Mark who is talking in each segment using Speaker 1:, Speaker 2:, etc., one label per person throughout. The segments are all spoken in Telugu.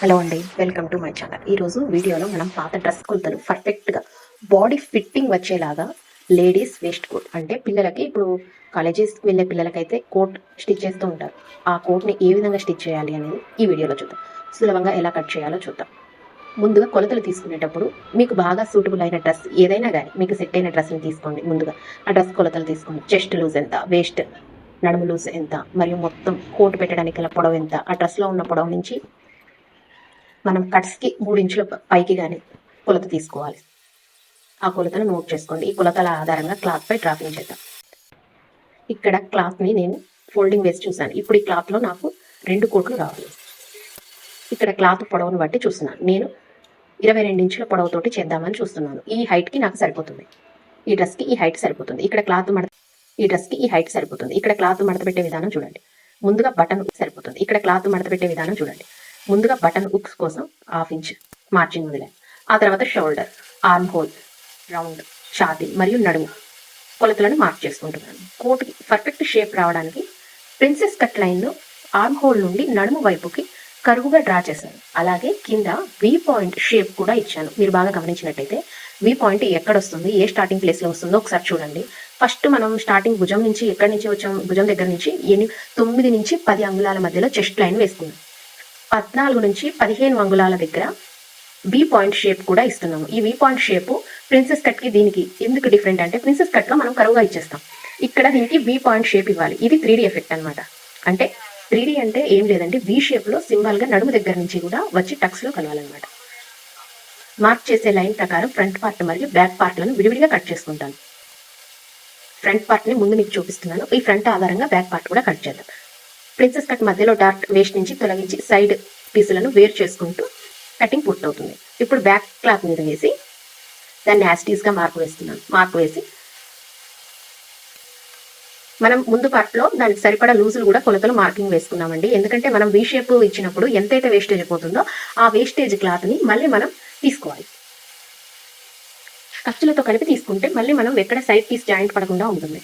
Speaker 1: హలో అండి, వెల్కమ్ టు మై ఛానల్. ఈరోజు వీడియోలో మనం పాత డ్రెస్ కొలతలు పర్ఫెక్ట్గా బాడీ ఫిట్టింగ్ వచ్చేలాగా లేడీస్ వేస్ట్ కోట్ అంటే పిల్లలకి ఇప్పుడు కాలేజెస్కి వెళ్ళే పిల్లలకైతే కోట్ స్టిచ్ చేస్తూ ఉంటారు. ఆ కోట్ని ఏ విధంగా స్టిచ్ చేయాలి అనేది ఈ వీడియోలో చూద్దాం. సులభంగా ఎలా కట్ చేయాలో చూద్దాం. ముందుగా కొలతలు తీసుకునేటప్పుడు మీకు బాగా సూటబుల్ అయిన డ్రెస్ ఏదైనా కానీ మీకు సెట్ అయిన డ్రెస్ని తీసుకోండి. ముందుగా ఆ డ్రెస్ కొలతలు తీసుకోండి. చెస్ట్ లూజ్ ఎంత, వేస్ట్ నడుము లూజ్ ఎంత, మరియు మొత్తం కోట్ పెట్టడానికి గల పొడవు ఎంత, ఆ డ్రెస్లో ఉన్న పొడవు నుంచి మనం కట్స్కి 3 ఇంచుల పైకి కానీ కొలత తీసుకోవాలి. ఆ కొలతను నోట్ చేసుకోండి. ఈ కొలతల ఆధారంగా క్లాత్పై డ్రాపింగ్ చేద్దాం. ఇక్కడ క్లాత్ని నేను ఫోల్డింగ్ వేసి చూసాను. ఇప్పుడు ఈ క్లాత్లో నాకు 2 కోట్లు రావాలి. ఇక్కడ క్లాత్ పొడవును బట్టి చూస్తున్నాను. నేను 22 ఇంచుల పొడవుతోటి చేద్దామని చూస్తున్నాను. ఈ హైట్కి నాకు సరిపోతుంది. ఈ డ్రెస్కి ఈ హైట్ సరిపోతుంది. ఇక్కడ క్లాత్ మడత పెట్టే విధానం చూడండి. ముందుగా బటన్ సరిపోతుంది. ఇక్కడ క్లాత్ మడత పెట్టే విధానం చూడండి. ముందుగా బటన్ హుక్స్ కోసం 1/2 ఇంచ్ మార్జిన్ వదిలాను. ఆ తర్వాత షోల్డర్, ఆర్మ్ హోల్, రౌండ్, ఛాతీ మరియు నడుము కొలతలను మార్క్ చేసుకుంటున్నాను. కోట్కి పర్ఫెక్ట్ షేప్ రావడానికి ప్రిన్సెస్ కట్ లైన్ను ఆర్మ్ హోల్ నుండి నడుము వైపుకి కరువుగా డ్రా చేశాను. అలాగే కింద వి పాయింట్ షేప్ కూడా ఇచ్చాను. మీరు బాగా గమనించినట్టయితే వి పాయింట్ ఎక్కడ వస్తుంది, ఏ స్టార్టింగ్ ప్లేస్లో వస్తుందో ఒకసారి చూడండి. ఫస్ట్ మనం స్టార్టింగ్ భుజం నుంచి ఎక్కడి నుంచి వచ్చాం, భుజం దగ్గర నుంచి 9 నుంచి 10 అంగుళాల మధ్యలో చెస్ట్ లైన్ వేసుకున్నాం. 14 నుంచి 15 అంగుళాల దగ్గర వి పాయింట్ షేప్ కూడా ఇస్తున్నాము. ఈ వి పాయింట్ షేప్ ప్రిన్సెస్ కట్ కి దీనికి ఎందుకు డిఫరెంట్ అంటే, ప్రిన్సెస్ కట్ లో మనం కరువుగా ఇచ్చేస్తాం. ఇక్కడ దీనికి వి పాయింట్ షేప్ ఇవ్వాలి. ఇది 3D ఎఫెక్ట్ అనమాట. అంటే 3D అంటే ఏం లేదంటే వి షేప్ లో సింబల్ గా నడుము దగ్గర నుంచి కూడా వచ్చి టక్స్ లో కలవాలన్నమాట. మార్క్ చేసే లైన్ ప్రకారం ఫ్రంట్ పార్ట్ మరియు బ్యాక్ పార్ట్లను విడివిడిగా కట్ చేసుకుంటాను. ఫ్రంట్ పార్ట్ ని ముందు మీకు చూపిస్తున్నాను. ఈ ఫ్రంట్ ఆధారంగా బ్యాక్ పార్ట్ కూడా కట్ చేద్దాం. ప్రిన్సెస్ కట్ మధ్యలో డార్క్ వేస్ట్ నుంచి తొలగించి సైడ్ పీసులను వేరు చేసుకుంటూ కటింగ్ పూర్తవుతుంది. ఇప్పుడు బ్యాక్ క్లాత్ మీద వేసి దాన్ని యాస్టీస్గా మార్క్ వేసి మనం ముందు పార్ట్లో దానికి సరిపడా లూజులు కూడా కొలతలు మార్కింగ్ వేసుకున్నామండి. ఎందుకంటే మనం వీ షేప్ ఇచ్చినప్పుడు ఎంతైతే వేస్టేజ్ పోతుందో ఆ వేస్టేజ్ క్లాత్ని మళ్ళీ మనం తీసుకోవాలి. ఖర్చులతో కలిపి తీసుకుంటే మళ్ళీ మనం ఎక్కడ సైడ్ పీస్ జాయింట్ పడకుండా ఉంటుంది.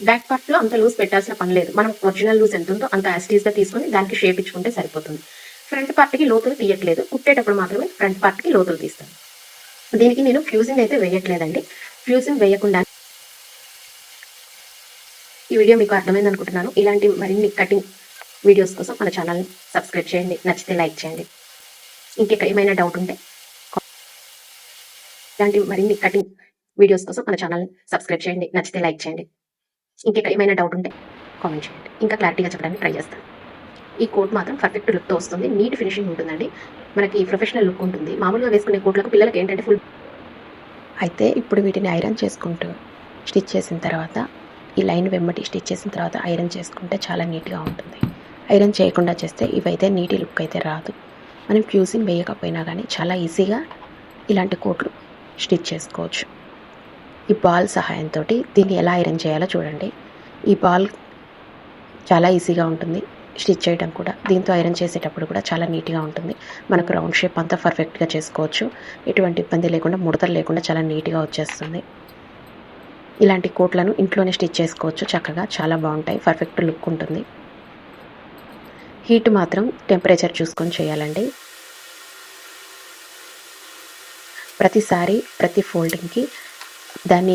Speaker 1: బ్యాక్ పార్ట్లో అంత లూజ్ పెట్టాల్సిన పని లేదు. మనం ఒరిజినల్ లూజ్ ఎంత ఉందో అంత యాస్టీస్గా తీసుకొని దానికి షేప్ ఇచ్చుకుంటే సరిపోతుంది. ఫ్రంట్ పార్ట్కి లోతులు తీయట్లేదు, కుట్టేటప్పుడు మాత్రమే ఫ్రంట్ పార్ట్కి లోతులు తీస్తాను. దీనికి నేను ఫ్యూజింగ్ అయితే వేయట్లేదండి. ఫ్యూజింగ్ వేయకుండా ఈ వీడియో మీకు అర్థమైంది అనుకుంటున్నాను. ఇలాంటి మరిన్ని కటింగ్ వీడియోస్ కోసం మన ఛానల్ని సబ్స్క్రైబ్ చేయండి. నచ్చితే లైక్ చేయండి. ఇంకెక్కడ ఏమైనా డౌట్ ఉంటే కామెంట్ చేయండి. ఇంకా క్లారిటీగా చెప్పడానికి ట్రై చేస్తాను. ఈ కోట్ మాత్రం పర్ఫెక్ట్ లుక్తో వస్తుంది. నీట్ ఫినిషింగ్ ఉంటుందండి. మనకి ప్రొఫెషనల్ లుక్ ఉంటుంది. మామూలుగా వేసుకునే కోట్లకు పిల్లలకి ఏంటంటే అయితే ఇప్పుడు వీటిని ఐరన్ చేసుకుంటూ స్టిచ్ చేసిన తర్వాత ఈ లైన్ వెంబడి స్టిచ్ చేసిన తర్వాత ఐరన్ చేసుకుంటే చాలా నీట్గా ఉంటుంది. ఐరన్ చేయకుండా చేస్తే ఇవైతే నీటి లుక్ అయితే రాదు. మనం ఫ్యూజింగ్ వేయకపోయినా కానీ చాలా ఈజీగా ఇలాంటి కోట్లు స్టిచ్ చేసుకోవచ్చు. ఈ బాల్ సహాయంతో దీన్ని ఎలా ఐరన్ చేయాలో చూడండి. ఈ బాల్ చాలా ఈజీగా ఉంటుంది స్టిచ్ చేయడం కూడా. దీంతో ఐరన్ చేసేటప్పుడు కూడా చాలా నీట్గా ఉంటుంది. మనకు రౌండ్ షేప్ అంతా పర్ఫెక్ట్గా చేసుకోవచ్చు. ఎటువంటి ఇబ్బంది లేకుండా, ముడతలు లేకుండా చాలా నీట్గా వచ్చేస్తుంది. ఇలాంటి కోట్లను ఇంట్లోనే స్టిచ్ చేసుకోవచ్చు చక్కగా. చాలా బాగుంటాయి, పర్ఫెక్ట్ లుక్ ఉంటుంది. హీట్ మాత్రం టెంపరేచర్ చూసుకొని చేయాలండి. ప్రతిసారి ప్రతి ఫోల్డింగ్కి దాన్ని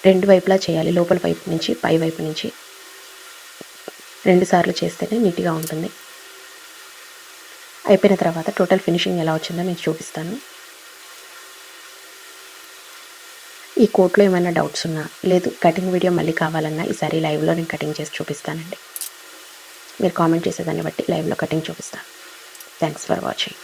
Speaker 1: 2 వైపులా చేయాలి. లోపల వైపు నుంచి పై వైపు నుంచి 2 సార్లు చేస్తేనే నీట్గా ఉంటుంది. అయిపోయిన తర్వాత టోటల్ ఫినిషింగ్ ఎలా వచ్చిందో మీకు చూపిస్తాను. ఈ కోట్లో ఏమైనా డౌట్స్ ఉన్నా, లేదు కటింగ్ వీడియో మళ్ళీ కావాలన్నా ఈసారి లైవ్లో నేను కటింగ్ చేసి చూపిస్తానండి. మీరు కామెంట్ చేసేదాన్ని బట్టి లైవ్లో కటింగ్ చూపిస్తాను. Thanks for watching.